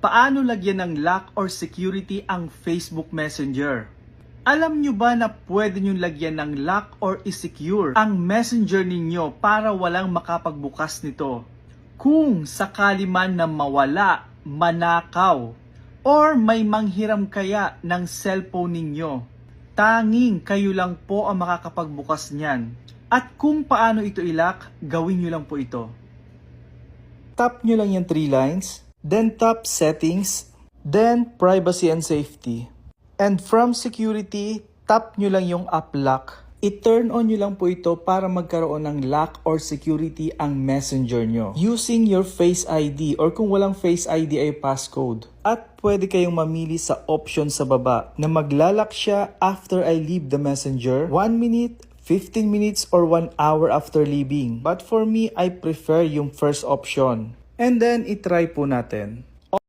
Paano lagyan ng lock or security ang Facebook Messenger? Alam nyo ba na pwede nyo lagyan ng lock or i-secure ang messenger ninyo para walang makapagbukas nito? Kung sakali man na mawala, manakaw, or may manghiram kaya ng cellphone ninyo, tanging kayo lang po ang makakapagbukas niyan. At kung paano ito i-lock, gawin nyo lang po ito. Tap nyo lang yung 3 lines, then tap settings, then privacy and safety. And from security, tap nyo lang yung app lock. I-turn on nyo lang po ito para magkaroon ng lock or security ang messenger nyo. Using your Face ID or kung walang Face ID ay passcode. At pwede kayong mamili sa option sa baba na maglalak siya after I leave the messenger, 1 minute, 15 minutes, or 1 hour after leaving. But for me, I prefer yung first option. And then, itry po natin.